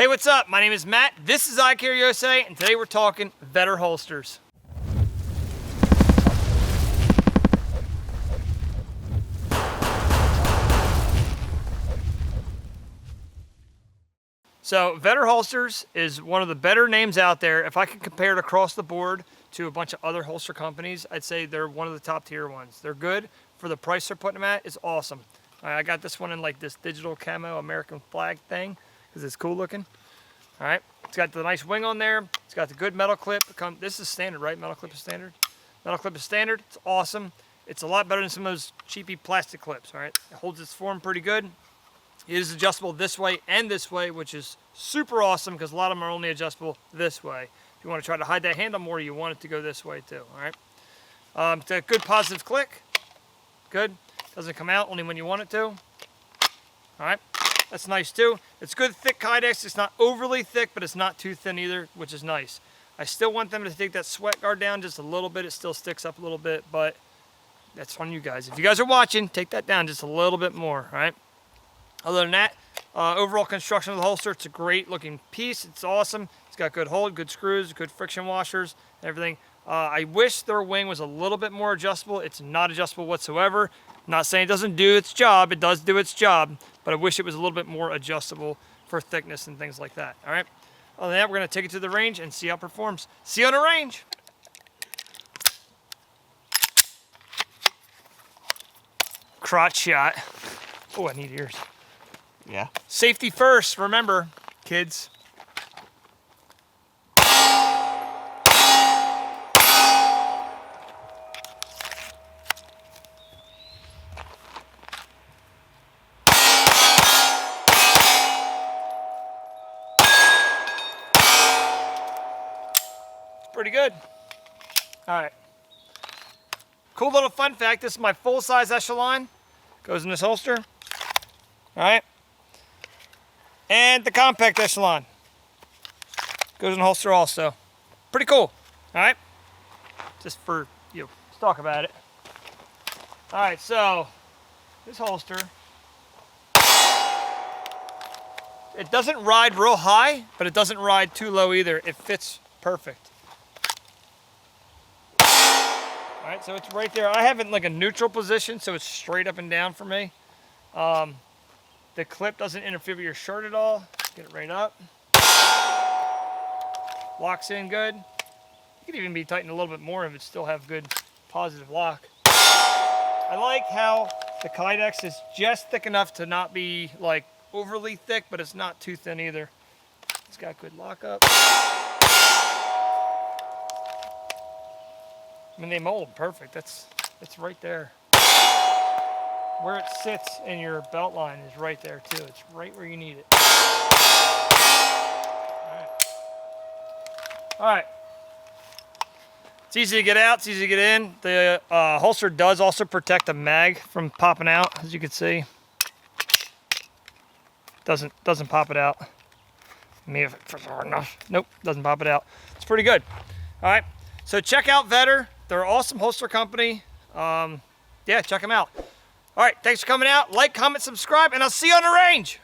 Hey, what's up? My name is Matt. This is Icarryusa, and today we're talking Vedder holsters. So Vedder holsters is one of the better names out there. If I could compare it across the board to a bunch of other holster companies, I'd say they're one of the top tier ones. They're good for the price they're putting them at. It's awesome. I got this one in like this digital camo American flag thing because it's cool looking. All right, it's got the nice wing on there. It's got the good metal clip. This is standard, right? Metal clip is standard. Metal clip is standard. It's awesome. It's a lot better than some of those cheapy plastic clips. All right, it holds its form pretty good. It is adjustable this way and this way, which is super awesome because a lot of them are only adjustable this way. If you want to try to hide that handle more, you want it to go this way too. All right, it's a good positive click. Good. Doesn't come out only when you want it to. All right. That's nice too. It's good thick kydex. It's not overly thick, but it's not too thin either, which is nice. I still want them to take that sweat guard down just a little bit. It still sticks up a little bit, but that's on you guys. If you guys are watching, take that down just a little bit more, all right? Other than that, overall construction of the holster, it's a great looking piece. It's awesome. It's got good hold, good screws, good friction washers, and everything. I wish their wing was a little bit more adjustable. It's not adjustable whatsoever. I'm not saying it doesn't do its job. It does do its job, but I wish it was a little bit more adjustable for thickness and things like that. All right. Other than that, we're going to take it to the range and see how it performs. See you on the range. Crotch shot. Oh, I need ears. Yeah. Safety first. Remember, kids. Pretty good. All right. Cool little fun fact. This is my full-size echelon. Goes in this holster. All right. And the compact echelon. Goes in the holster also. Pretty cool. All right. Just for you. Let's talk about it. All right. So this holster. It doesn't ride real high, but it doesn't ride too low either. It fits perfect. All right, so it's right there. I have it in like a neutral position, so it's straight up and down for me. The clip doesn't interfere with your shirt at all. Get it right up. Locks in good. You could even be tightened a little bit more if it still have good positive lock. I like how the kydex is just thick enough to not be like overly thick, but it's not too thin either. It's got good lockup. I mean, they mold them perfect. It's right there. Where it sits in your belt line is right there too. It's right where you need it. All right. It's easy to get out. It's easy to get in. The holster does also protect the mag from popping out, as you can see. Doesn't pop it out. Maybe if it's hard enough. Nope, doesn't pop it out. It's pretty good. All right. So check out Vedder. They're an awesome holster company. Yeah, check them out. All right, thanks for coming out. Like, comment, subscribe, and I'll see you on the range.